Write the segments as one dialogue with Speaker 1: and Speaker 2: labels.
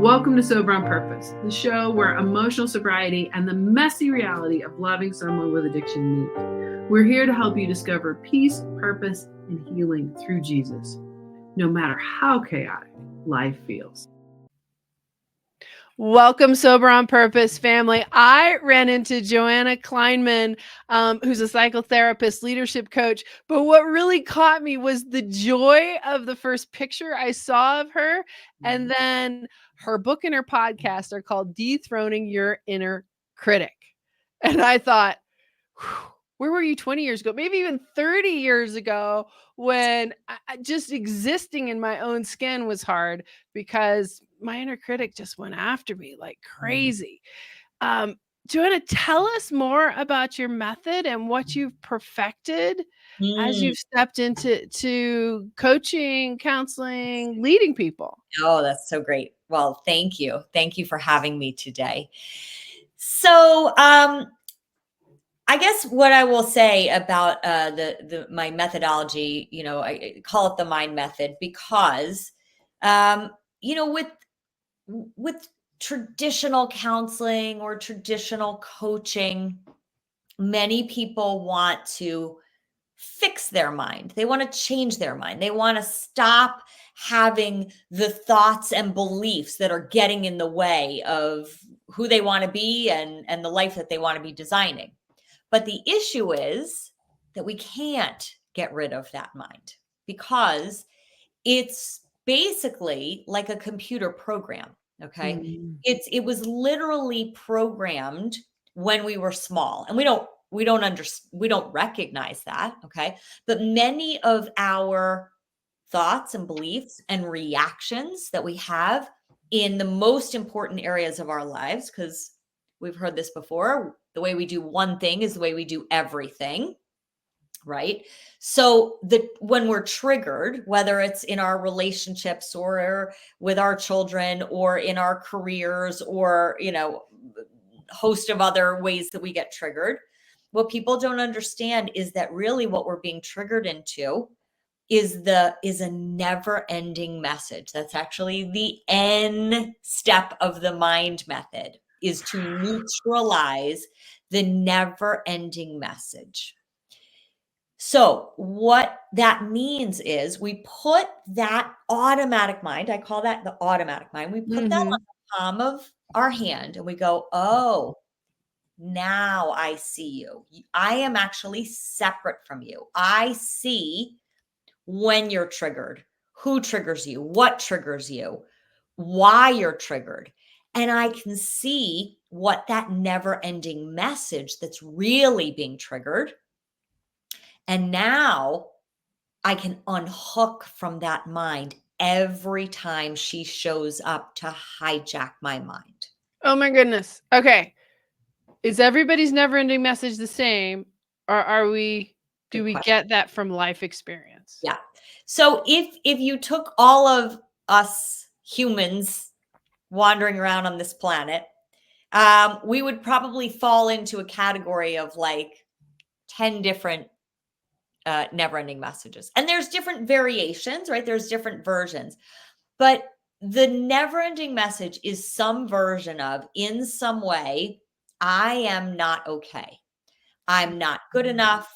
Speaker 1: Welcome to Sober on Purpose, the show where emotional sobriety and the messy reality of loving someone with addiction meet. We're here to help you discover peace, purpose, and healing through Jesus, no matter how chaotic life feels. Welcome, Sober on Purpose family. I ran into Joanna Kleinman, who's a psychotherapist, leadership coach. But what really caught me was the joy of the first picture I saw of her. And then her book and her podcast are called Dethroning Your Inner Critic. And I thought, where were you 20 years ago? Maybe even 30 years ago, when just existing in my own skin was hard because my inner critic just went after me like crazy. Joanna, tell us more about your method and what you've perfected as you've stepped into coaching, counseling, leading people.
Speaker 2: Oh, that's so great. Well, thank you. Thank you for having me today. So, I guess what I will say about my methodology, I call it the mind method because, with traditional counseling or traditional coaching, many people want to fix their mind. They want to change their mind. They want to stop having the thoughts and beliefs that are getting in the way of who they want to be and the life that they want to be designing. But the issue is that we can't get rid of that mind because it's basically like a computer program. Okay. It was literally programmed when we were small, and we don't recognize that. Okay. But many of our thoughts and beliefs and reactions that we have in the most important areas of our lives, because we've heard this before, the way we do one thing is the way we do everything, right? So when we're triggered, whether it's in our relationships or with our children or in our careers or, host of other ways that we get triggered, what people don't understand is that really what we're being triggered into is a never-ending message. That's actually the N step of the mind method, is to neutralize the never-ending message. So what that means is we put that automatic mind, I call that the automatic mind, we put that on the palm of our hand and we go, oh, now I see you. I am actually separate from you. I see when you're triggered, who triggers you, what triggers you, why you're triggered. And I can see what that never-ending message that's really being triggered. And now I can unhook from that mind every time she shows up to hijack my mind.
Speaker 1: Oh my goodness. Okay. Is everybody's never-ending message the same, or do we get that from life experience?
Speaker 2: Yeah. So if you took all of us humans wandering around on this planet, we would probably fall into a category of like 10 different never-ending messages. And there's different variations, right? There's different versions. But the never-ending message is some version of, in some way, I am not okay. I'm not good enough.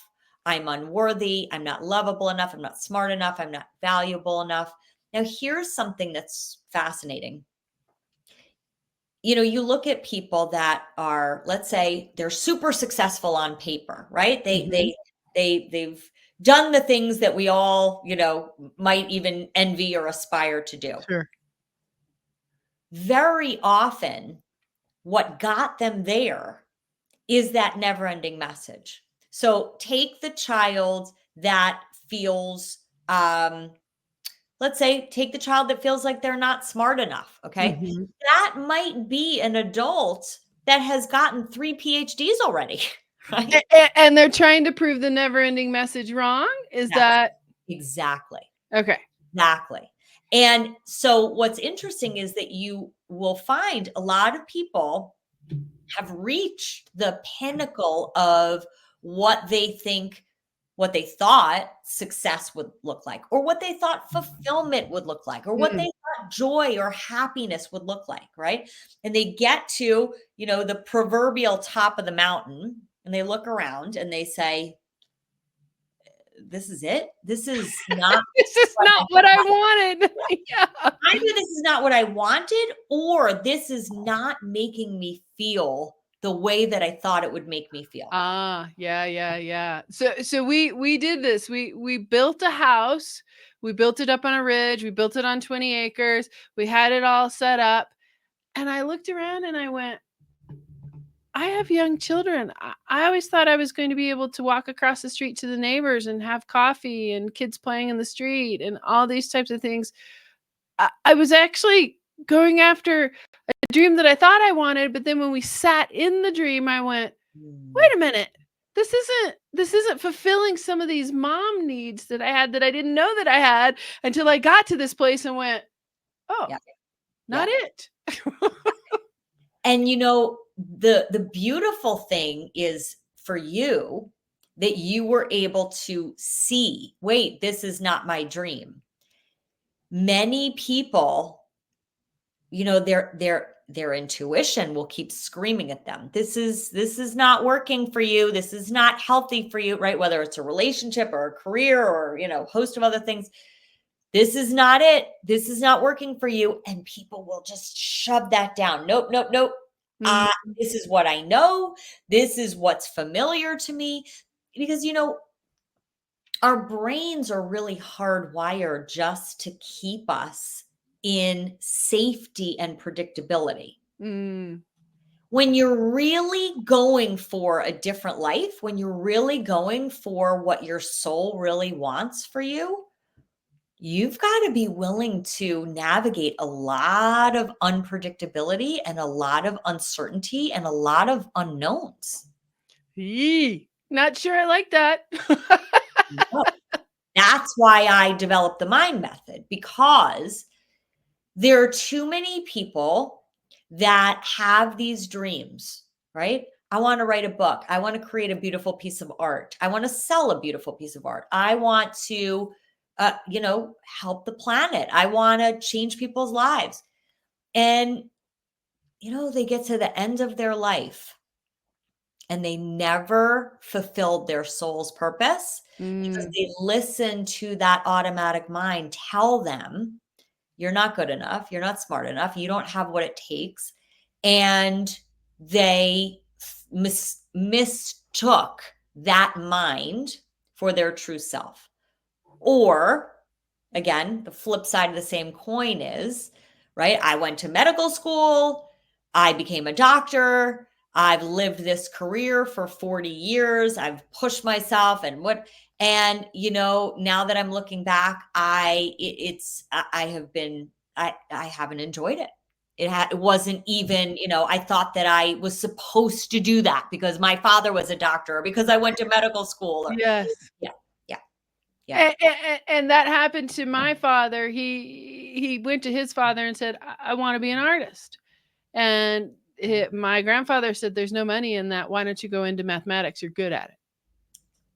Speaker 2: I'm unworthy. I'm not lovable enough. I'm not smart enough. I'm not valuable enough. Now, here's something that's fascinating. You look at people that are, let's say, they're super successful on paper, right? They've done the things that we all, might even envy or aspire to do.
Speaker 1: Sure.
Speaker 2: Very often, what got them there is that never-ending message. So take the child that feels, let's say, take the child that feels like they're not smart enough, okay? That might be an adult that has gotten 3 PhDs already, right?
Speaker 1: And they're trying to prove the never-ending message wrong? Is that?
Speaker 2: Exactly.
Speaker 1: Okay.
Speaker 2: Exactly. And so what's interesting is that you will find a lot of people have reached the pinnacle of what they thought success would look like, or what they thought fulfillment would look like, or what they thought what joy or happiness would look like, right? And they get to, the proverbial top of the mountain, and they look around and they say, this is it. This is not
Speaker 1: This is not what I wanted. Yeah.
Speaker 2: either this is not what I wanted, or this is not making me feel the way that I thought it would make me feel.
Speaker 1: Yeah. So we did this. We built a house. We built it up on a ridge. We built it on 20 acres. We had it all set up. And I looked around and I went, I have young children. I always thought I was going to be able to walk across the street to the neighbors and have coffee and kids playing in the street and all these types of things. I was actually going after a dream that I thought I wanted, but then when we sat in the dream, I went, wait a minute. This isn't fulfilling some of these mom needs that I had that I didn't know that I had until I got to this place and went, oh,
Speaker 2: Yeah.
Speaker 1: not it.
Speaker 2: And the beautiful thing is for you that you were able to see, wait, this is not my dream. Many people, their intuition will keep screaming at them. This is not working for you. This is not healthy for you, right? Whether it's a relationship or a career or, host of other things. This is not it. This is not working for you. And people will just shove that down. Nope. This is what I know. This is what's familiar to me. Because, our brains are really hardwired just to keep us in safety and predictability. When you're really going for a different life, when you're really going for what your soul really wants for you, you've got to be willing to navigate a lot of unpredictability and a lot of uncertainty and a lot of unknowns.
Speaker 1: Not sure I like that.
Speaker 2: No. That's why I developed the mind method, because there are too many people that have these dreams, right? I want to write a book. I want to create a beautiful piece of art. I want to sell a beautiful piece of art. I want to, help the planet. I want to change people's lives. And, they get to the end of their life and they never fulfilled their soul's purpose because they listened to that automatic mind tell them, you're not good enough. You're not smart enough. You don't have what it takes. And they mistook that mind for their true self. Or again, the flip side of the same coin is, right? I went to medical school. I became a doctor. I've lived this career for 40 years. I've pushed myself and now that I'm looking back, I haven't enjoyed it. It wasn't even, I thought that I was supposed to do that because my father was a doctor or because I went to medical school.
Speaker 1: Yes.
Speaker 2: Yeah.
Speaker 1: And that happened to my father. He went to his father and said, I want to be an artist. And my grandfather said, there's no money in that. Why don't you go into mathematics? You're good at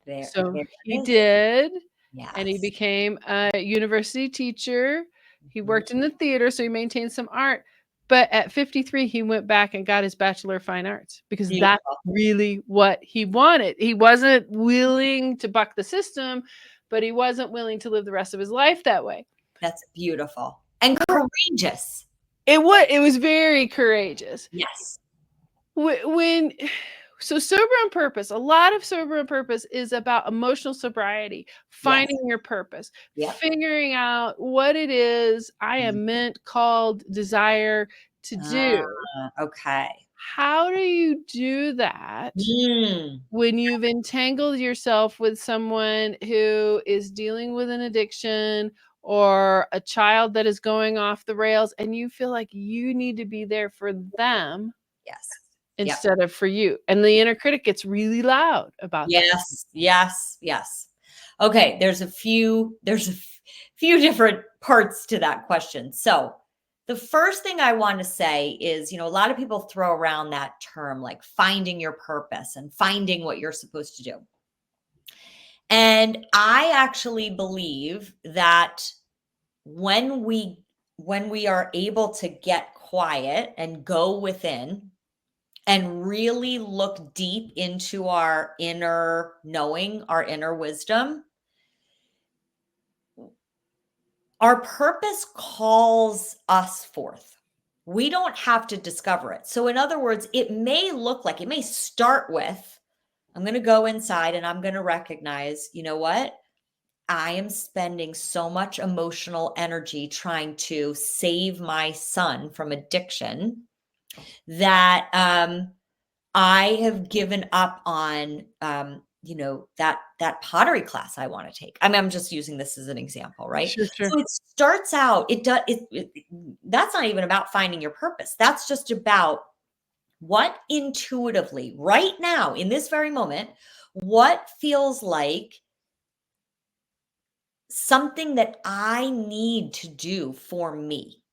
Speaker 1: it. So he did.
Speaker 2: Yes.
Speaker 1: And he became a university teacher. He worked in the theater, so he maintained some art. But at 53, he went back and got his Bachelor of Fine Arts because that's really what he wanted. He wasn't willing to buck the system, but he wasn't willing to live the rest of his life that way.
Speaker 2: That's beautiful and courageous.
Speaker 1: It was very courageous.
Speaker 2: Yes.
Speaker 1: So sober on purpose, a lot of sober on purpose is about emotional sobriety, finding your purpose, figuring out what it is I am meant, called, desire to do.
Speaker 2: Okay.
Speaker 1: How do you do that when you've entangled yourself with someone who is dealing with an addiction or a child that is going off the rails and you feel like you need to be there for them?
Speaker 2: Yes.
Speaker 1: Instead of for you. And the inner critic gets really loud about that.
Speaker 2: Yes. Okay. There's a few different parts to that question. So the first thing I want to say is, a lot of people throw around that term like finding your purpose and finding what you're supposed to do. And I actually believe that when we when we are able to get quiet and go within and really look deep into our inner knowing, our inner wisdom, our purpose calls us forth. We don't have to discover it. So, in other words, it may look like, it may start with, I'm going to go inside and I'm going to recognize, you know what? I am spending so much emotional energy trying to save my son from addiction that I have given up on that pottery class I want to take. I mean, I'm just using this as an example, right?
Speaker 1: Sure, sure.
Speaker 2: So it starts out, that's not even about finding your purpose. That's just about what intuitively, right now, in this very moment, what feels like something that I need to do for me,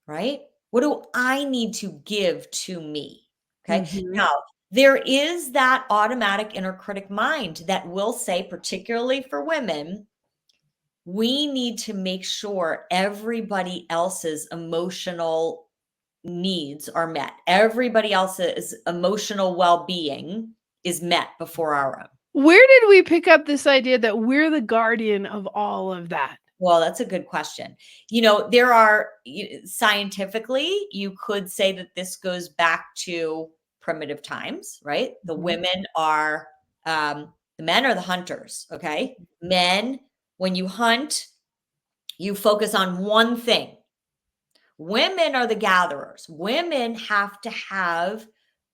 Speaker 2: right? What do I need to give to me? Okay.
Speaker 1: Mhm.
Speaker 2: Now, there is that automatic inner critic mind that will say, particularly for women, we need to make sure everybody else's emotional needs are met. Everybody else's emotional well being is met before our own.
Speaker 1: Where did we pick up this idea that we're the guardian of all of that?
Speaker 2: Well, that's a good question. There are scientifically, you could say that this goes back to primitive times, right?
Speaker 1: Mhm.
Speaker 2: The men are the hunters, okay? Men, when you hunt, you focus on one thing. Women are the gatherers. Women have to have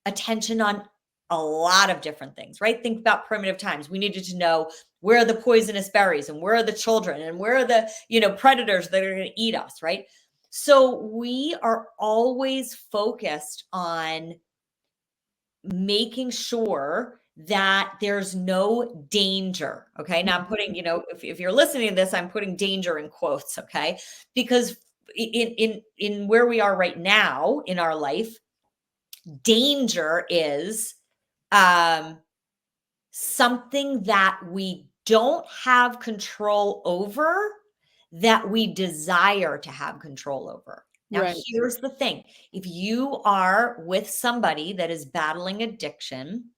Speaker 2: attention on a lot of different things, right? Think about primitive times. We needed to know where are the poisonous berries and where are the children and where are the, predators that are going to eat us, right? So we are always focused on making sure that there's no danger. Okay. Now I'm putting, if you're listening to this, I'm putting danger in quotes. Okay. Because in where we are right now in our life, danger is um something that we don't have control over, that we desire to have control over. Now,
Speaker 1: Right.
Speaker 2: here's the thing. If you are with somebody that is battling addiction,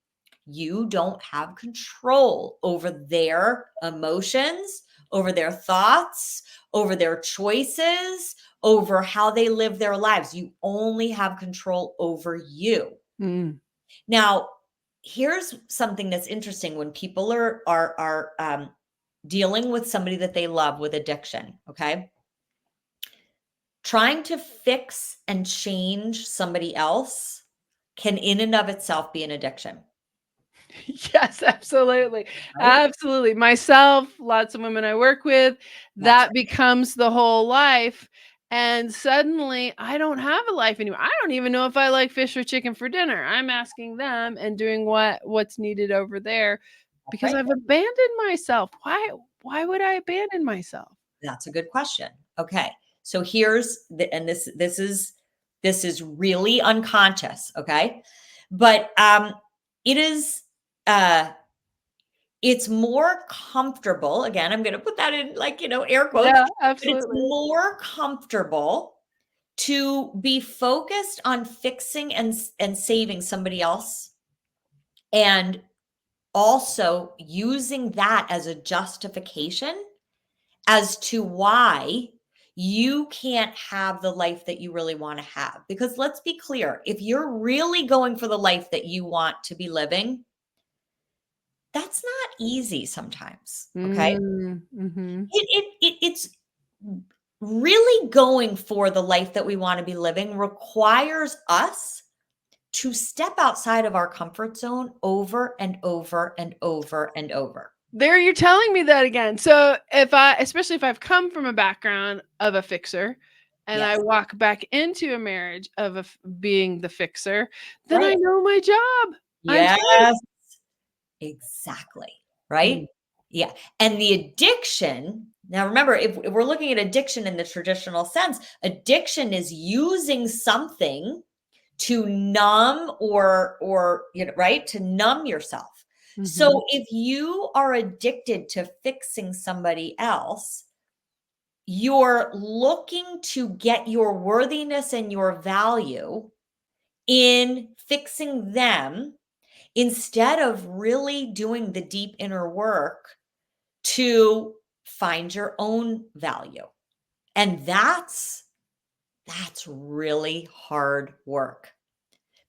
Speaker 2: you don't have control over their emotions, over their thoughts, over their choices, over how they live their lives. You only have control over you.
Speaker 1: Mm.
Speaker 2: Now, here's something that's interesting when people are dealing with somebody that they love with addiction, okay? Trying to fix and change somebody else can in and of itself be an addiction,
Speaker 1: Yes, absolutely.
Speaker 2: right?
Speaker 1: Absolutely. Myself, lots of women I work with,
Speaker 2: That's
Speaker 1: that
Speaker 2: right.
Speaker 1: becomes the whole life. And suddenly I don't have a life anymore. I don't even know if I like fish or chicken for dinner. I'm asking them and doing what's needed over there
Speaker 2: That's
Speaker 1: because
Speaker 2: right.
Speaker 1: I've abandoned myself. Why would I abandon myself?
Speaker 2: That's a good question. Okay. So here's the and this is really unconscious, okay? But it is uh it's more comfortable. Again, I'm going to put that in like, air quotes,
Speaker 1: Yeah,
Speaker 2: but it's
Speaker 1: absolutely.
Speaker 2: more comfortable to be focused on fixing and saving somebody else, and also using that as a justification as to why you can't have the life that you really want to have. Because let's be clear, if you're really going for the life that you want to be living, that's not easy sometimes. Okay.
Speaker 1: Mm, mhm.
Speaker 2: It's really going for the life that we want to be living requires us to step outside of our comfort zone over and over and over and over.
Speaker 1: There, you're telling me that again. So especially if I've come from a background of a fixer and I
Speaker 2: Yes.
Speaker 1: walk back into a marriage of being the fixer, then I
Speaker 2: Right.
Speaker 1: know my job. I'm safe.
Speaker 2: Yes. Exactly.
Speaker 1: Mm.
Speaker 2: Right. Yeah. And the addiction, now remember, if we're looking at addiction in the traditional sense, addiction is using something to numb or right, to numb yourself.
Speaker 1: Mhm.
Speaker 2: So if you are addicted to fixing somebody else, you're looking to get your worthiness and your value in fixing them instead of really doing the deep inner work to find your own value. And that's really hard work,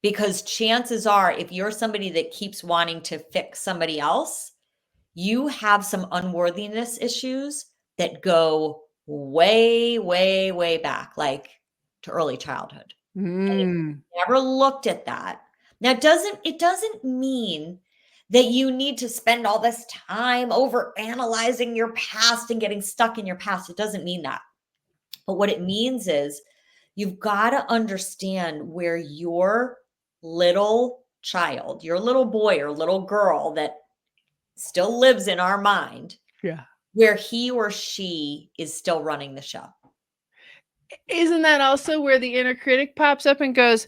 Speaker 2: because chances are, if you're somebody that keeps wanting to fix somebody else, you have some unworthiness issues that go way, way, way back, like to early childhood. And if
Speaker 1: Mm.
Speaker 2: you never looked at that, now it doesn't mean that you need to spend all this time over analyzing your past and getting stuck in your past. It doesn't mean that. But what it means is you've got to understand where your little child, your little boy or little girl that still lives in our mind,
Speaker 1: Yeah.
Speaker 2: where he or she is still running the show.
Speaker 1: Isn't that also where the inner critic pops up and goes,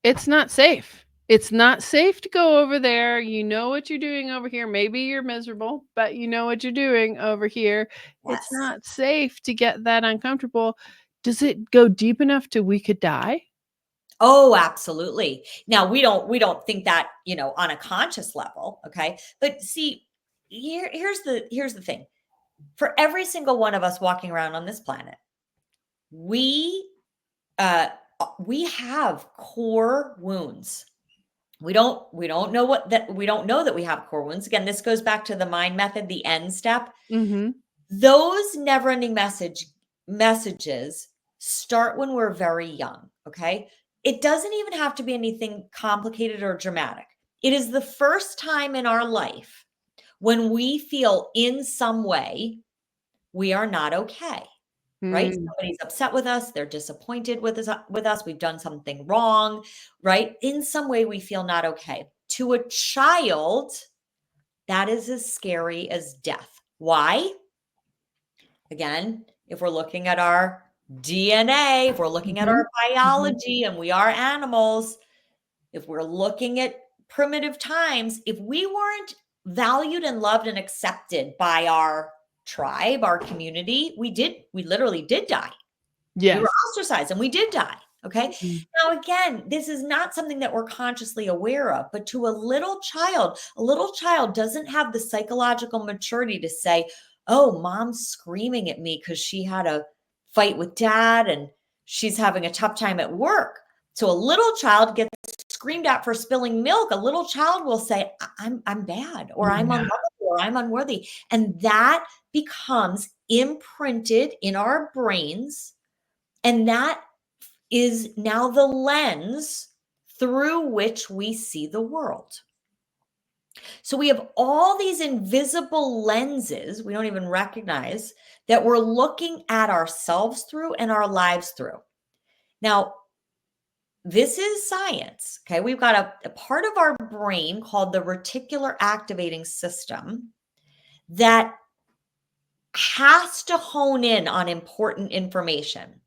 Speaker 1: it's not safe. It's not safe to go over there. You know what you're doing over here. Maybe you're miserable, but you know what you're doing over here. It's
Speaker 2: Yes.
Speaker 1: not safe to get that uncomfortable. Does it go deep enough to we could die?
Speaker 2: Oh, absolutely. Now we don't think that, on a conscious level, okay? But see, here's the thing. For every single one of us walking around on this planet, we we have core wounds. We don't know we don't know that we have core wounds. Again, this goes back to the mind method, the end step.
Speaker 1: Mm-hmm.
Speaker 2: Those never-ending messages start when we're very young, okay? It doesn't even have to be anything complicated or dramatic. It is the first time in our life when we feel in some way we are not okay, right?
Speaker 1: Mm.
Speaker 2: Somebody's upset with us, they're disappointed with us, we've done something wrong, right? In some way we feel not okay. To a child, that is as scary as death. Why? Again, if we're looking at our DNA, if we're looking at
Speaker 1: Mhm.
Speaker 2: our biology, and we are animals, if we're looking at primitive times, if we weren't valued and loved and accepted by our tribe, our community, we literally did die. We were
Speaker 1: Yes.
Speaker 2: ostracized and we did die. Okay.
Speaker 1: Mhm.
Speaker 2: Now, again, this is not something that we're consciously aware of, but to a little child doesn't have the psychological maturity to say, oh, mom's screaming at me because she had a fight with dad and she's having a tough time at work. So a little child gets screamed at for spilling milk. A little child will say, I'm bad, or I'm
Speaker 1: Yeah.
Speaker 2: unlovable, or I'm unworthy. And that becomes imprinted in our brains. And that is now the lens through which we see the world. So we have all these invisible lenses we don't even recognize that we're looking at ourselves through and our lives through. Now, this is science, okay? We've got a part of our brain called the reticular activating system that has to hone in on important information.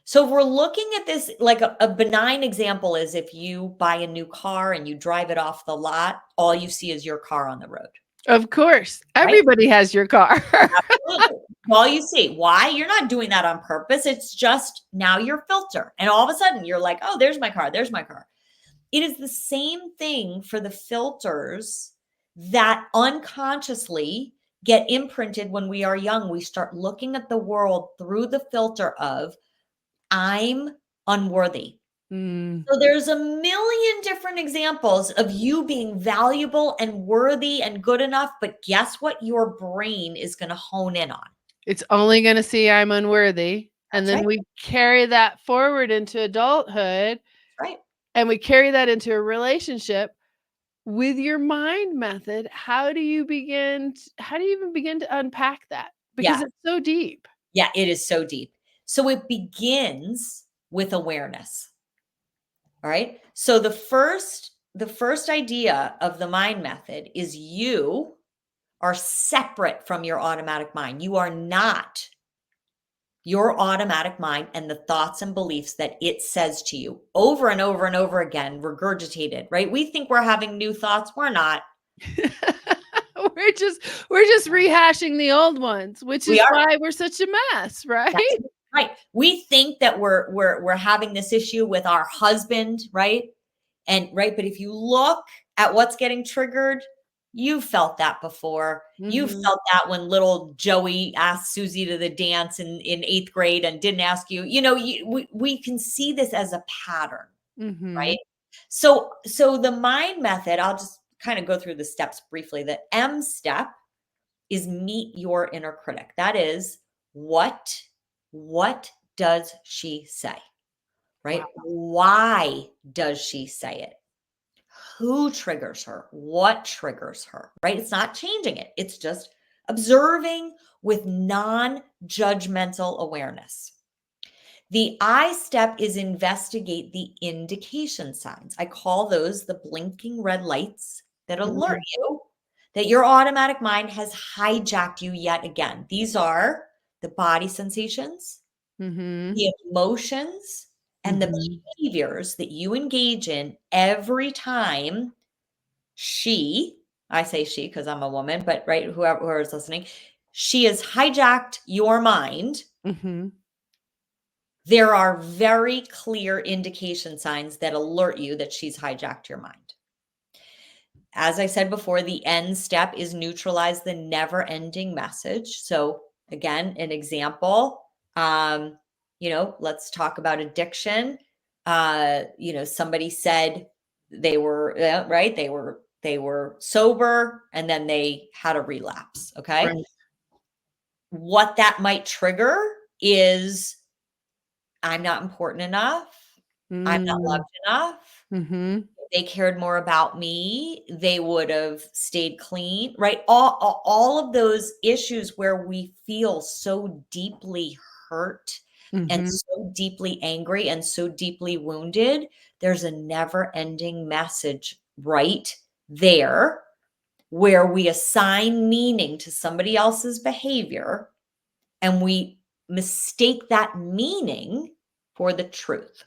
Speaker 2: So if we're looking at this, like a benign example is if you buy a new car and you drive it off the lot, all you see is your car on the road,
Speaker 1: Of course.
Speaker 2: right?
Speaker 1: Everybody has your car.
Speaker 2: Absolutely. All you see. Why? You're not doing that on purpose. It's just now your filter. And all of a sudden you're like, oh, there's my car. There's my car. It is the same thing for the filters that unconsciously get imprinted when we are young. We start looking at the world through the filter of, I'm unworthy.
Speaker 1: Mm.
Speaker 2: So there's a million different examples of you being valuable and worthy and good enough, but guess what your brain is going to hone in on?
Speaker 1: It's only going to see I'm unworthy. And
Speaker 2: That's
Speaker 1: then
Speaker 2: right.
Speaker 1: we carry that forward into adulthood,
Speaker 2: That's right.
Speaker 1: and we carry that into a relationship. With your mind method, how do you even begin to unpack that? Because
Speaker 2: Yeah.
Speaker 1: it's so deep.
Speaker 2: Yeah, it is so deep. So it begins with awareness. All right. So the first idea of the mind method is you are separate from your automatic mind. You are not your automatic mind and the thoughts and beliefs that it says to you over and over and over again, regurgitated, right? We think we're having new thoughts. We're not.
Speaker 1: we're just rehashing the old ones, which
Speaker 2: We
Speaker 1: is
Speaker 2: are.
Speaker 1: why we're such a mess, right?
Speaker 2: That's right. We think that we're having this issue with our husband, right? And right, but if you look at what's getting triggered, you felt that before. You
Speaker 1: Mhm.
Speaker 2: felt that when little Joey asked Susie to the dance in 8th grade and didn't ask you. You know, we can see this as a pattern,
Speaker 1: Mhm.
Speaker 2: right? So the mind method, I'll just kind of go through the steps briefly. The M step is meet your inner critic. That is what does she say? Right?
Speaker 1: Wow.
Speaker 2: Why does she say it? Who triggers her? What triggers her? Right? It's not changing it. It's just observing with non-judgmental awareness. The I step is investigate the indication signs. I call those the blinking red lights that alert
Speaker 1: Mhm.
Speaker 2: you that your automatic mind has hijacked you yet again. These are the body sensations,
Speaker 1: Mhm.
Speaker 2: the emotions, and the
Speaker 1: Mhm.
Speaker 2: behaviors that you engage in every time she, I say she because I'm a woman, but right, whoever is listening, she has hijacked your mind.
Speaker 1: Mhm.
Speaker 2: There are very clear indication signs that alert you that she's hijacked your mind. As I said before, the end step is neutralize the never ending message. So, again, an example, let's talk about addiction. Somebody said they were right, they were sober and then they had a relapse. Okay.
Speaker 1: Right.
Speaker 2: What that might trigger is I'm not important enough. I'm not
Speaker 1: Mm.
Speaker 2: loved enough.
Speaker 1: Mhm.
Speaker 2: If they cared more about me, they would have stayed clean, right? All of those issues where we feel so deeply hurt and
Speaker 1: Mhm.
Speaker 2: so deeply angry and so deeply wounded, there's a never ending message right there where we assign meaning to somebody else's behavior and we mistake that meaning for the truth.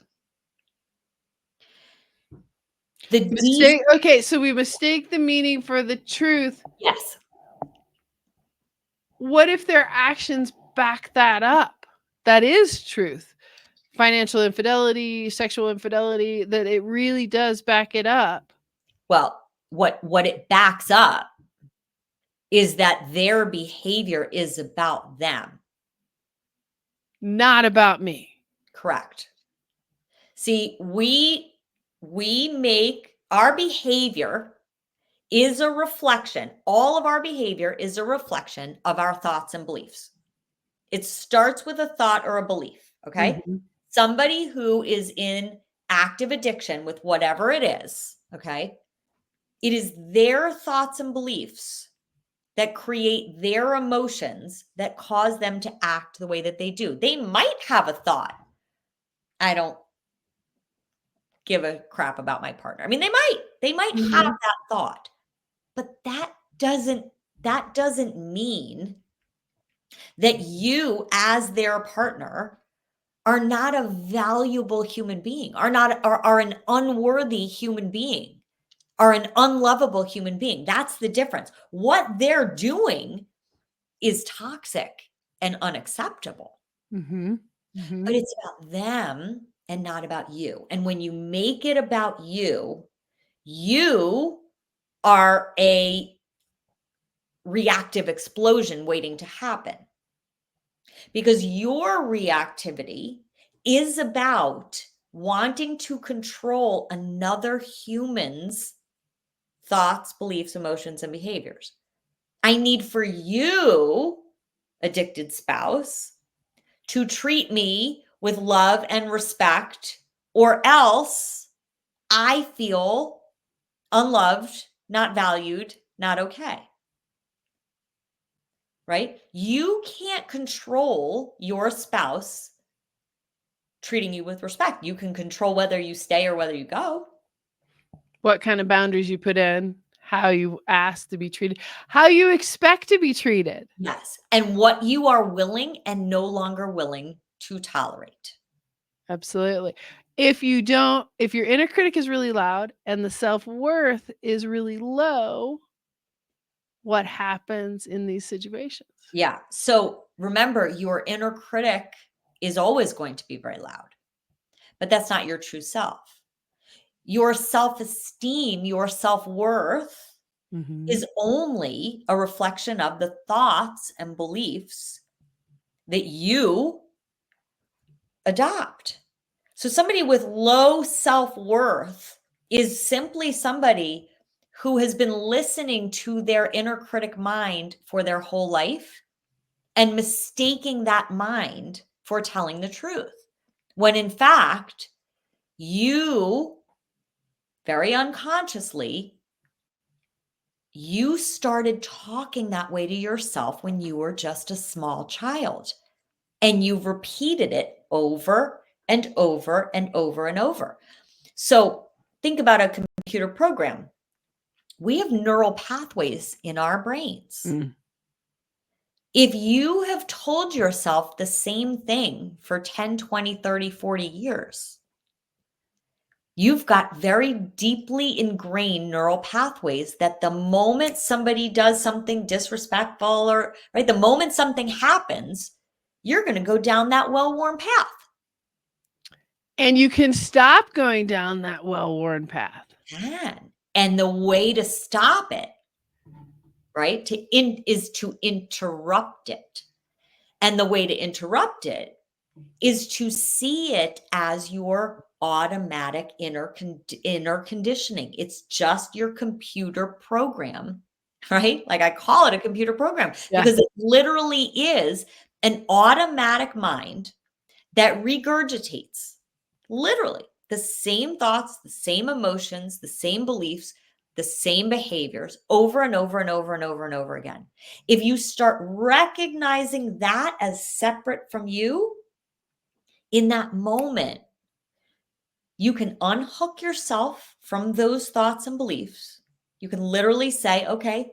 Speaker 2: The D,
Speaker 1: Okay, so we mistake the meaning for the truth.
Speaker 2: yes.
Speaker 1: What if their actions back that up? That is truth. Financial infidelity, sexual infidelity, that it really does back it up.
Speaker 2: Well, what it backs up is that their behavior is about them.
Speaker 1: Not about me.
Speaker 2: Correct. See, we make our behavior is a reflection. All of our behavior is a reflection of our thoughts and beliefs. It starts with a thought or a belief, okay?
Speaker 1: Mhm.
Speaker 2: Somebody who is in active addiction with whatever it is, okay? It is their thoughts and beliefs that create their emotions that cause them to act the way that they do. They might have a thought, I don't give a crap about my partner. I mean, they might have
Speaker 1: Mhm.
Speaker 2: that thought, but that doesn't mean that you as their partner are not a valuable human being, are an unworthy human being, are an unlovable human being. That's the difference. What they're doing is toxic and unacceptable,
Speaker 1: Mhm.
Speaker 2: but
Speaker 1: Mhm.
Speaker 2: it's about them and not about you. And when you make it about you, you are a reactive explosion waiting to happen because your reactivity is about wanting to control another human's thoughts, beliefs, emotions, and behaviors. I need for you, addicted spouse, to treat me with love and respect, or else I feel unloved, not valued, not okay. Right? You can't control your spouse treating you with respect. You can control whether you stay or whether you go.
Speaker 1: What kind of boundaries you put in, how you ask to be treated, how you expect to be treated.
Speaker 2: Yes. And what you are willing and no longer willing to tolerate.
Speaker 1: Absolutely. If your inner critic is really loud and the self-worth is really low, what happens in these situations.
Speaker 2: Yeah. So remember, your inner critic is always going to be very loud, but that's not your true self. Your self-esteem, your self-worth is only a reflection of the thoughts and beliefs that you adopt. So somebody with low self-worth is simply somebody who has been listening to their inner critic mind for their whole life and mistaking that mind for telling the truth. When in fact, you very unconsciously, you started talking that way to yourself when you were just a small child. And you've repeated it over and over and over and over. So think about a computer program. We have neural pathways in our brains.
Speaker 1: Mm.
Speaker 2: If you have told yourself the same thing for 10, 20, 30, 40 years, you've got very deeply ingrained neural pathways that the moment somebody does something disrespectful or right, the moment something happens, you're going to go down that well-worn path.
Speaker 1: And you can stop going down that well-worn path.
Speaker 2: And the way to stop it, right, is to interrupt it. And the way to interrupt it is to see it as your automatic inner conditioning. It's just your computer program, right? Like I call it a computer program because it literally is an automatic mind that regurgitates literally the same thoughts, the same emotions, the same beliefs, the same behaviors over and over and over and over and over again. If you start recognizing that as separate from you, in that moment, you can unhook yourself from those thoughts and beliefs. You can literally say, okay,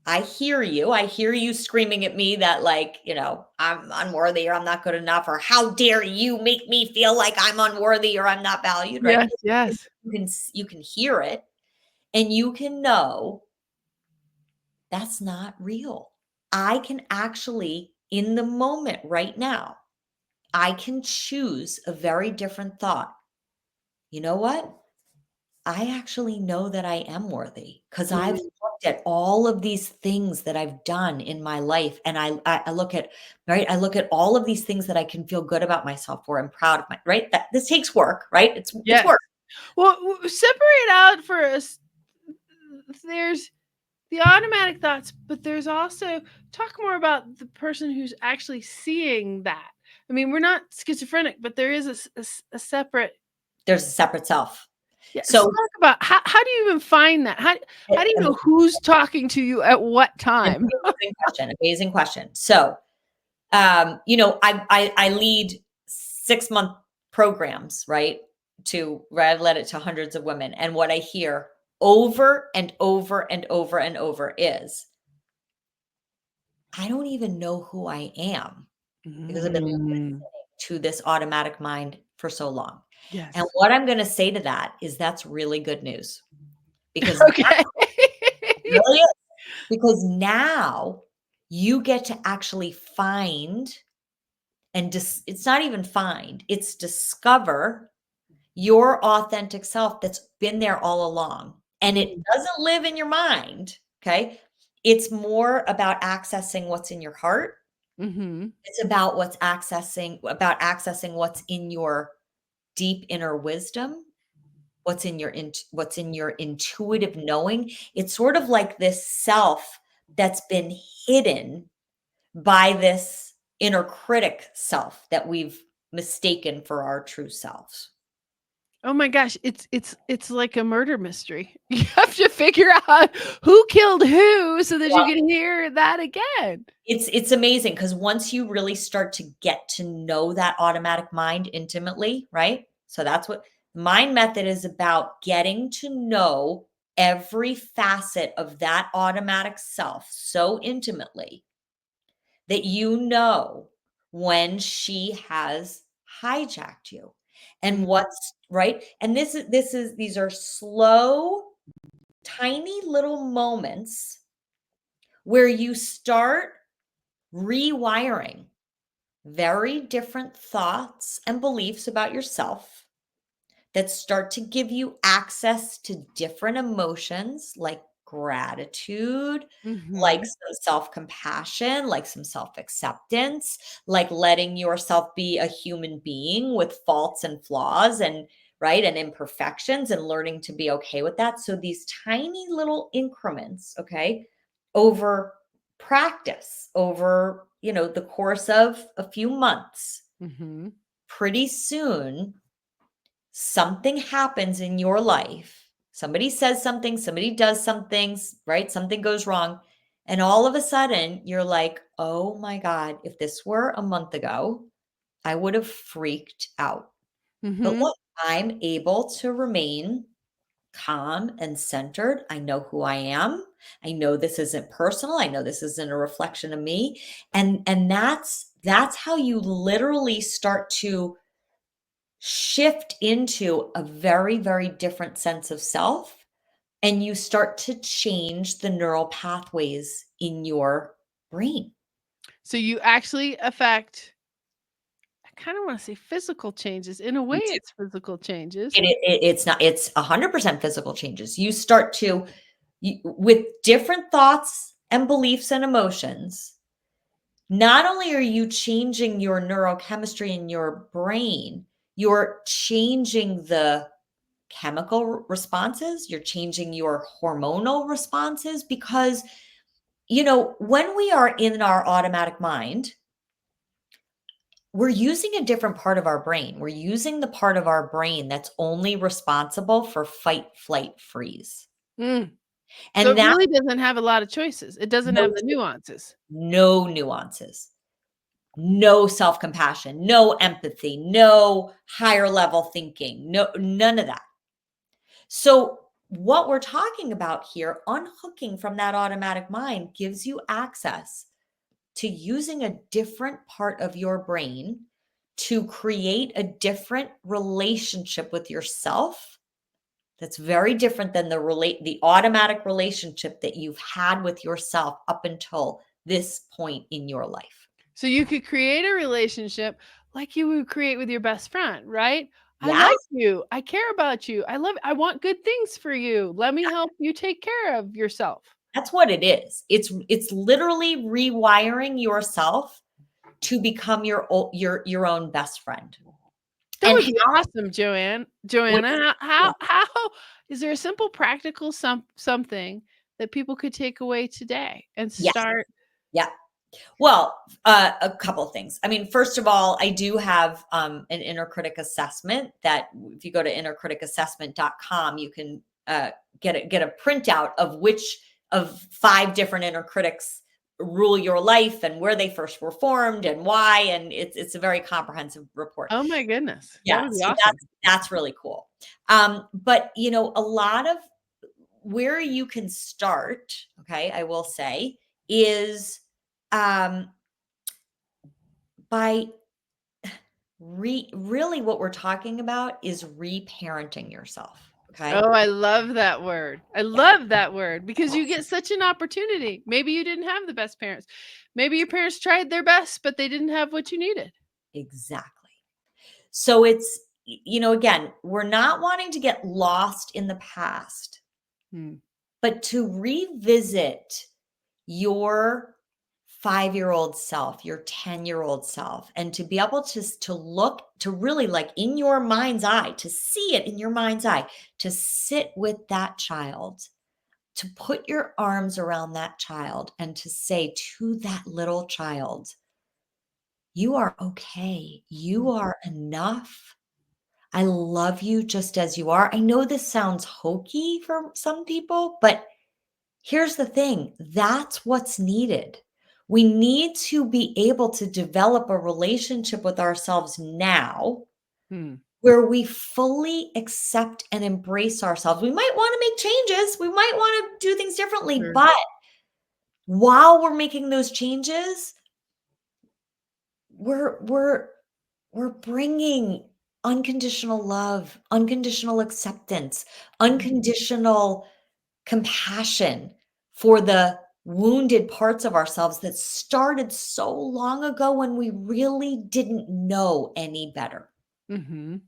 Speaker 2: I hear you. I hear you screaming at me that like, I'm unworthy or I'm not good enough, or how dare you make me feel like I'm unworthy or I'm not valued, right?
Speaker 1: Yes.
Speaker 2: You can hear it and you can know that's not real. I can actually, in the moment right now, I can choose a very different thought. You know what? I actually know that I am worthy because I've looked at all of these things that I've done in my life. And I look at, right? I look at all of these things that I can feel good about myself for. I'm proud of right? That this takes work, right? It's work.
Speaker 1: Well, separate out for us. There's the automatic thoughts, but there's also talk more about the person who's actually seeing that. I mean, we're not schizophrenic, but there is a separate.
Speaker 2: There's a separate self.
Speaker 1: Yeah.
Speaker 2: So
Speaker 1: talk about how do you even find that? How do you know who's talking to you at what time?
Speaker 2: Amazing question. So, I lead 6-month programs, right? Where I've led it to hundreds of women. And what I hear over and over and over and over is, I don't even know who I am because I've been listening to this automatic mind for so long.
Speaker 1: Yes.
Speaker 2: And what I'm going to say to that is that's really good news because
Speaker 1: Okay.
Speaker 2: really is. Because now you get to actually find and it's not even find, it's discover your authentic self that's been there all along. And it doesn't live in your mind, okay? It's more about accessing what's in your heart. It's about accessing what's in your deep inner wisdom, what's in your intuitive knowing. It's sort of like this self that's been hidden by this inner critic self that we've mistaken for our true selves.
Speaker 1: Oh my gosh, it's like a murder mystery. You have to figure out who killed who so that you can hear that again.
Speaker 2: It's amazing because once you really start to get to know that automatic mind intimately, right? So that's what mind method is about, getting to know every facet of that automatic self so intimately that you know when she has hijacked you and what's right. And these are slow, tiny little moments where you start rewiring very different thoughts and beliefs about yourself that start to give you access to different emotions like gratitude, like
Speaker 1: Mhm.
Speaker 2: some self compassion, like some self acceptance, like letting yourself be a human being with faults and flaws and right and imperfections and learning to be okay with that. So these tiny little increments, okay, over practice, over, the course of a few months,
Speaker 1: Mhm.
Speaker 2: pretty soon something happens in your life. Somebody says something, somebody does some things, right? Something goes wrong. And all of a sudden, you're like, oh my God, if this were a month ago, I would have freaked out. But
Speaker 1: Mhm.
Speaker 2: look, I'm able to remain calm and centered. I know who I am. I know this isn't personal. I know this isn't a reflection of me. And that's how you literally start to shift into a very, very different sense of self, and you start to change the neural pathways in your brain.
Speaker 1: So you actually affect, I kind of want to say physical changes. In a way,
Speaker 2: You do.
Speaker 1: it's physical changes.
Speaker 2: It's not, it's 100% physical changes. You start to, with different thoughts and beliefs and emotions, not only are you changing your neurochemistry in your brain, you're changing the chemical responses, you're changing your hormonal responses because, when we are in our automatic mind, we're using a different part of our brain. We're using the part of our brain that's only responsible for fight, flight, freeze.
Speaker 1: Mm. So
Speaker 2: And
Speaker 1: it
Speaker 2: that
Speaker 1: really doesn't have a lot of choices. It doesn't
Speaker 2: no
Speaker 1: have the nuances.
Speaker 2: no nuances, no self-compassion, no empathy, no higher level thinking, no none of that. So, what we're talking about here, unhooking from that automatic mind gives you access to using a different part of your brain to create a different relationship with yourself that's very different than the automatic relationship that you've had with yourself up until this point in your life.
Speaker 1: So you could create a relationship like you would create with your best friend, right? I love
Speaker 2: Yes,
Speaker 1: you. I care about you. I want good things for you. Let me help you take care of yourself.
Speaker 2: that's what it is. It's literally rewiring yourself to become your own best friend.
Speaker 1: That
Speaker 2: And
Speaker 1: would be awesome,
Speaker 2: what
Speaker 1: Joanna.
Speaker 2: yeah,
Speaker 1: How is there a simple practical something that people could take away today and
Speaker 2: yes,
Speaker 1: start?
Speaker 2: yeah. Well, a couple things. I mean, first of all, I do have an inner critic assessment that if you go to innercriticassessment.com, you can get a printout of which of 5 different inner critics rule your life and where they first were formed and why. And it's a very comprehensive report.
Speaker 1: Oh my goodness. That
Speaker 2: Yeah,
Speaker 1: would be
Speaker 2: so
Speaker 1: awesome.
Speaker 2: that's really cool. But a lot of where you can start, okay, I will say, is um, by really what we're talking about is reparenting yourself. Okay.
Speaker 1: Oh, I love that word. I love that word because you get such an opportunity. Maybe you didn't have the best parents. Maybe your parents tried their best, but they didn't have what you needed.
Speaker 2: Exactly. So it's, again, we're not wanting to get lost in the past,
Speaker 1: Hmm.
Speaker 2: but to revisit your 5-year-old self, your 10-year-old self, and to be able to look to really like in your mind's eye, to see it in your mind's eye, to sit with that child, to put your arms around that child and to say to that little child, you are okay. You are enough. I love you just as you are. I know this sounds hokey for some people, but here's the thing, that's what's needed. We need to be able to develop a relationship with ourselves now
Speaker 1: Hmm.
Speaker 2: where we fully accept and embrace ourselves. We might want to make changes, we might want to do things differently,
Speaker 1: Sure.
Speaker 2: but while we're making those changes, we're bringing unconditional love, unconditional acceptance,
Speaker 1: Mhm.
Speaker 2: unconditional compassion for the wounded parts of ourselves that started so long ago when we really didn't know any better.
Speaker 1: Mhm.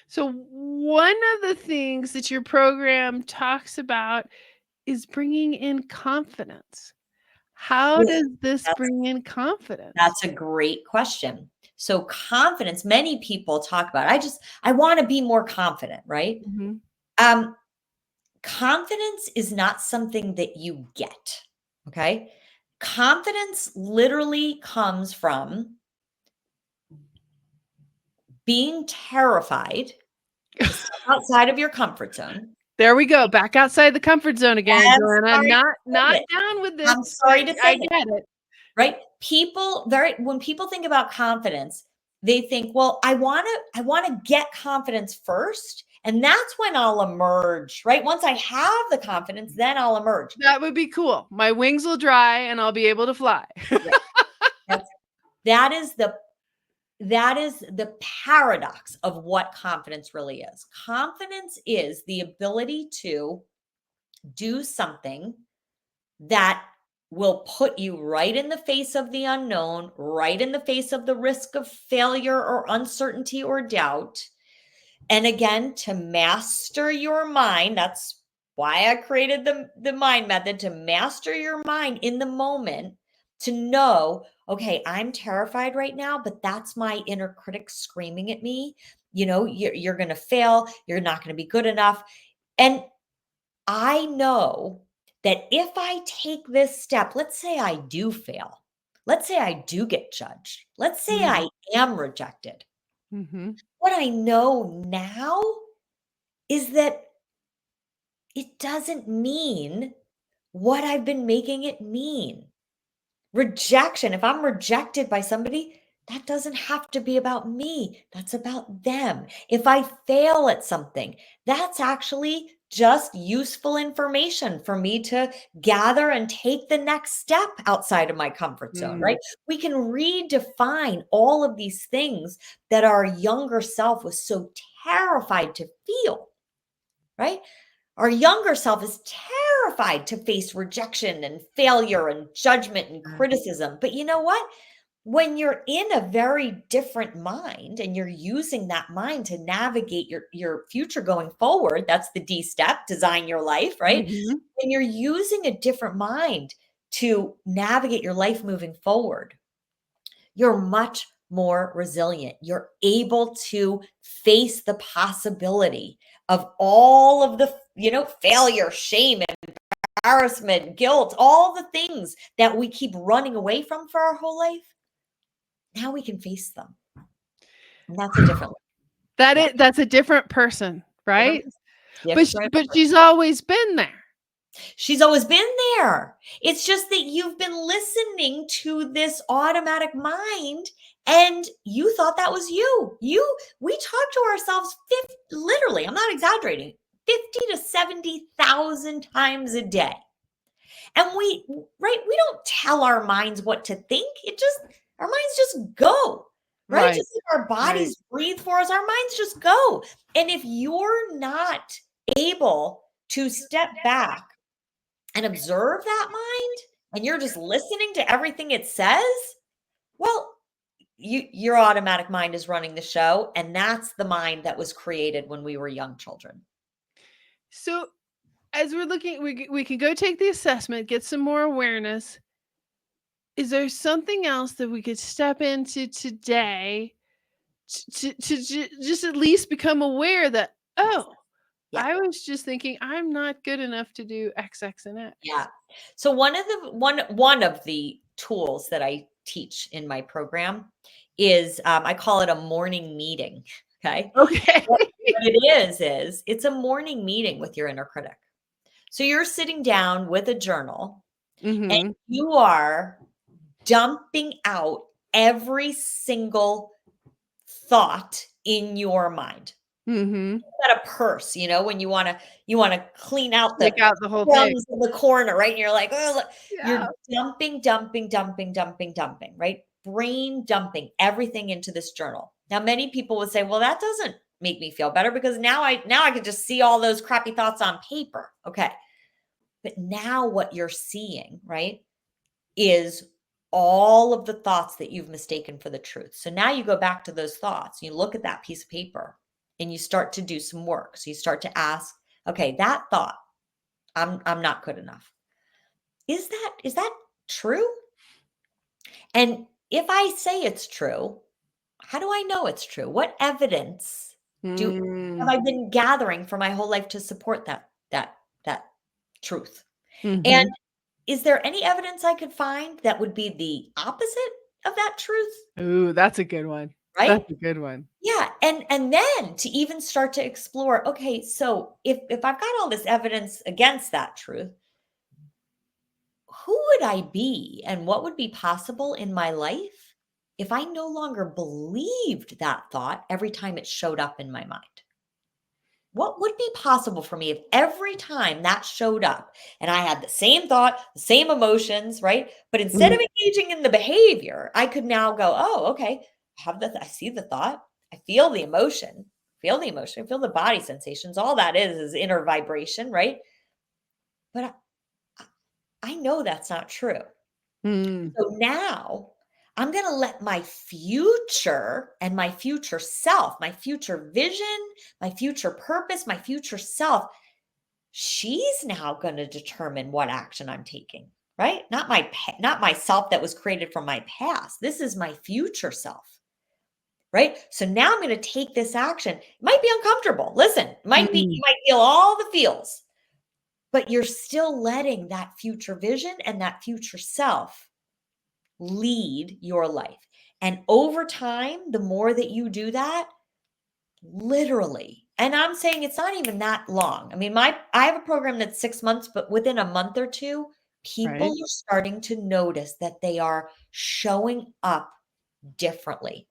Speaker 1: So one of the things that your program talks about is bringing in confidence. How
Speaker 2: Yeah,
Speaker 1: does this
Speaker 2: that's
Speaker 1: bring in confidence?
Speaker 2: that's a great question. So confidence, many people talk about, I want to be more confident, right?
Speaker 1: Mhm.
Speaker 2: Um, Confidence is not something that you get. Okay. Confidence literally comes from being terrified to step outside of your comfort zone.
Speaker 1: There we go, back outside the comfort zone again,
Speaker 2: I'm
Speaker 1: Joanna.
Speaker 2: sorry to
Speaker 1: Not
Speaker 2: say it.
Speaker 1: down with this,
Speaker 2: I'm
Speaker 1: but
Speaker 2: sorry to
Speaker 1: I
Speaker 2: say it.
Speaker 1: get it.
Speaker 2: Right? When people think about confidence, they think, well, I want to get confidence first, and that's when I'll emerge, right? Once I have the confidence, then I'll emerge.
Speaker 1: That would be cool. My wings will dry and I'll be able to fly.
Speaker 2: Right. That's that is the paradox of what confidence really is. Confidence is the ability to do something that will put you right in the face of the unknown, right in the face of the risk of failure or uncertainty or doubt. And again, to master your mind, that's why I created the mind method, to master your mind in the moment, to know, okay, I'm terrified right now, but that's my inner critic screaming at me. You're going to fail. You're not going to be good enough. And I know that if I take this step, let's say I do fail, let's say I do get judged, let's say
Speaker 1: Mm,
Speaker 2: I am rejected.
Speaker 1: mhm,
Speaker 2: What I know now is that it doesn't mean what I've been making it mean. Rejection, if I'm rejected by somebody, that doesn't have to be about me. That's about them. If I fail at something, that's actually just useful information for me to gather and take the next step outside of my comfort zone,
Speaker 1: mm,
Speaker 2: right? We can redefine all of these things that our younger self was so terrified to feel, right? Our younger self is terrified to face rejection and failure and judgment and
Speaker 1: mm,
Speaker 2: criticism. But you know what? When you're in a very different mind and you're using that mind to navigate your future going forward, that's the D step, design your life, right?
Speaker 1: mhm.
Speaker 2: When you're using a different mind to navigate your life moving forward, you're much more resilient. You're able to face the possibility of all of the, failure, shame, embarrassment, guilt, all the things that we keep running away from for our whole life. Now we can face them. And that's a different, yeah,
Speaker 1: That's a different person,
Speaker 2: different,
Speaker 1: right?
Speaker 2: different.
Speaker 1: But she's always been there.
Speaker 2: She's always been there. It's just that you've been listening to this automatic mind and you thought that was you. We talk to ourselves literally, I'm not exaggerating, 50 to 70,000 times a day. And we don't tell our minds what to think. Our minds just go, right?
Speaker 1: Right,
Speaker 2: Just like our
Speaker 1: right.
Speaker 2: bodies breathe for us, our minds just go. And if you're not able to step back and observe that mind and you're just listening to everything it says, well, your automatic mind is running the show. And that's the mind that was created when we were young children.
Speaker 1: So, as we're looking we can go take the assessment, get some more awareness. Is there something else that we could step into today just at least become aware that, "Oh,
Speaker 2: Yeah.
Speaker 1: I was just thinking I'm not good enough to do X, X, and
Speaker 2: Yeah.
Speaker 1: X."
Speaker 2: So one of the tools that I teach in my program is, I call it a morning meeting. Okay.
Speaker 1: Okay.
Speaker 2: What it is it's a morning meeting with your inner critic. So you're sitting down with a journal and
Speaker 1: Mhm,
Speaker 2: you are dumping out every single thought in your mind.
Speaker 1: mhm.
Speaker 2: Got a purse, when you wanna clean out the
Speaker 1: Take out the whole thing.
Speaker 2: crumbs in the corner, right? And you're like, "Oh, look." You're
Speaker 1: Yeah.
Speaker 2: dumping, dumping, dumping, dumping, dumping, right? Brain dumping everything into this journal. Now, many people would say, "Well, that doesn't make me feel better because now I could just see all those crappy thoughts on paper." Okay. But now what you're seeing, right, is all of the thoughts that you've mistaken for the truth. So now you go back to those thoughts, you look at that piece of paper and you start to do some work. So you start to ask, okay, that thought, I'm not good enough. Is that true? And if I say it's true, how do I know it's true? What evidence do have
Speaker 1: Mm.
Speaker 2: I been gathering for my whole life to support that truth? And
Speaker 1: Mhm.
Speaker 2: is there any evidence I could find that would be the opposite of that truth?
Speaker 1: Ooh, that's a good one.
Speaker 2: Right?
Speaker 1: That's a good one.
Speaker 2: Yeah, and then to even start to explore, okay, so if I've got all this evidence against that truth, who would I be and what would be possible in my life if I no longer believed that thought every time it showed up in my mind? What would be possible for me if every time that showed up and I had the same thought, the same emotions, right? But instead
Speaker 1: Mhm.
Speaker 2: of engaging in the behavior, I could now go, oh, okay, I see the thought, I feel the emotion, I feel the body sensations. All that is inner vibration, right? But I know that's not true.
Speaker 1: Mm.
Speaker 2: So now I'm going to let my future and my future self, my future vision, my future purpose, my future self, she's now going to determine what action I'm taking, right? Not myself that was created from my past. This is my future self, right? So now I'm going to take this action. It might be uncomfortable. Listen, you
Speaker 1: Mm.
Speaker 2: might feel all the feels, but you're still letting that future vision and that future self lead your life. And over time, the more that you do that, literally, and I'm saying it's not even that long. I mean, I have a program that's 6 months, but within a month or 2, people
Speaker 1: Right.
Speaker 2: are starting to notice that they are showing up differently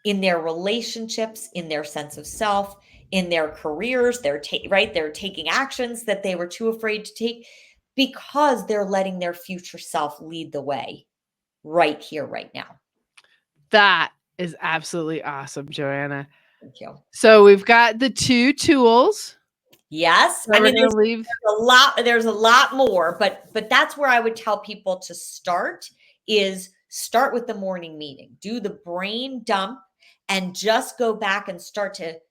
Speaker 2: in their relationships, in their sense of self, in their careers. They're taking actions that they were too afraid to take because they're letting their future self lead the way right here, right now.
Speaker 1: That is absolutely awesome, Joanna.
Speaker 2: Thank you.
Speaker 1: So we've got the 2 tools
Speaker 2: Yes.
Speaker 1: that
Speaker 2: I
Speaker 1: we're
Speaker 2: mean,
Speaker 1: gonna leave.
Speaker 2: there's a lot more, but that's where I would tell people to start with the morning meeting. Do the brain dump and just go back and start to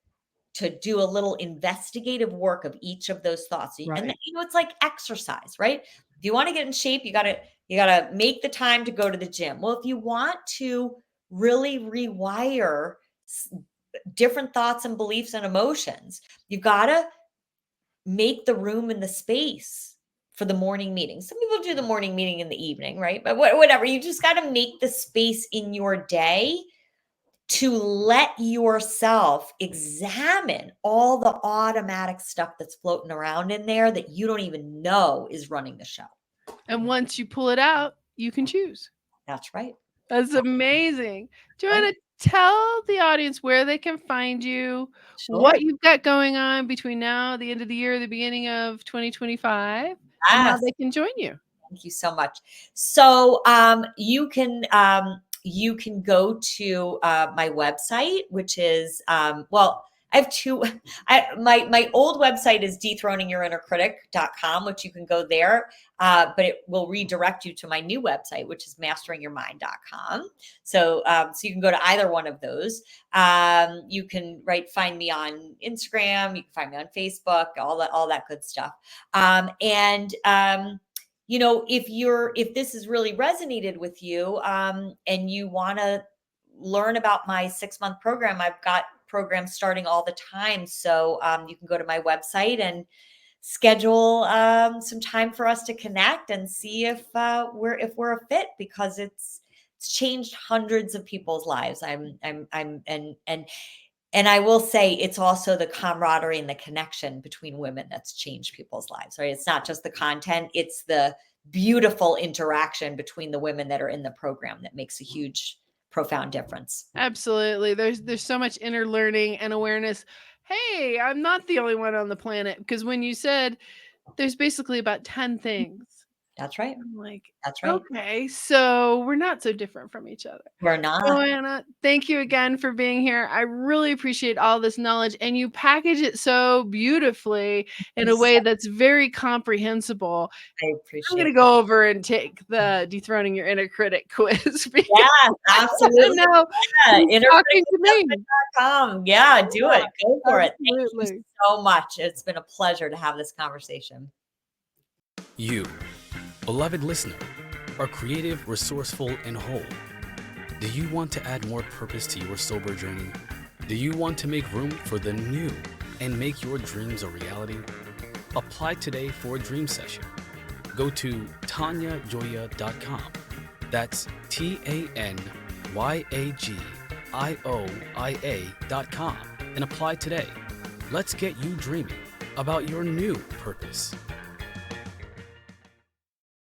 Speaker 2: do a little investigative work of each of those thoughts. And then,
Speaker 1: Right.
Speaker 2: it's like exercise, right? If you want to get in shape, you got to make the time to go to the gym. Well, if you want to really rewire s- different thoughts and beliefs and emotions, you got to make the room and the space for the morning meeting. Some people do the morning meeting in the evening, right? But whatever, you just got to make the space in your day to let yourself examine all the automatic stuff that's floating around in there that you don't even know is running the show.
Speaker 1: And once you pull it out, you can choose.
Speaker 2: That's right.
Speaker 1: That's amazing.
Speaker 2: Right.
Speaker 1: Joanna, tell the audience where they can find you,
Speaker 2: Sure.
Speaker 1: what you've got going on between now, the end of the year, the beginning of 2025, and how
Speaker 2: Yes.
Speaker 1: they can join you.
Speaker 2: Thank you so much. So you can go to my website, which is well, I have two. My old website is dethroningyourinnercritic.com, which you can go there, but it will redirect you to my new website, which is masteringyourmind.com. So you can go to either one of those. You can find me on Instagram. You can find me on Facebook. All that good stuff. And if this has really resonated with you, and you want to learn about my 6-month program, I've got programs starting all the time. So you can go to my website and schedule some time for us to connect and see if we're a fit, because it's changed hundreds of people's lives. I'm and I will say it's also the camaraderie and the connection between women that's changed people's lives, right? It's not just the content, it's the beautiful interaction between the women that are in the program that makes a huge, profound difference.
Speaker 1: Absolutely. There's so much inner learning and awareness. Hey, I'm not the only one on the planet, because when you said there's basically about 10 things
Speaker 2: That's right.
Speaker 1: I'm like,
Speaker 2: That's right.
Speaker 1: okay, so we're not so different from each other.
Speaker 2: We're not.
Speaker 1: Joanna, thank you again for being here. I really appreciate all this knowledge, and you package it so beautifully in a way that's very comprehensible.
Speaker 2: I
Speaker 1: I'm gonna
Speaker 2: appreciate that.
Speaker 1: go over and take the Dethroning Your Inner Critic quiz because
Speaker 2: Yeah,
Speaker 1: I wanna
Speaker 2: absolutely.
Speaker 1: know
Speaker 2: Yeah,
Speaker 1: who's talking to me.
Speaker 2: innercritic.com. Yeah, do
Speaker 1: Yeah,
Speaker 2: it. Go for it. Thank you
Speaker 1: absolutely.
Speaker 2: so much. It's been a pleasure to have this conversation.
Speaker 3: You, beloved listener, are creative, resourceful, and whole. Do you want to add more purpose to your sober journey? Do you want to make room for the new and make your dreams a reality? Apply today for a dream session. Go to tanyajoya.com. That's TANYAGIOIA.com and apply today. Let's get you dreaming about your new purpose.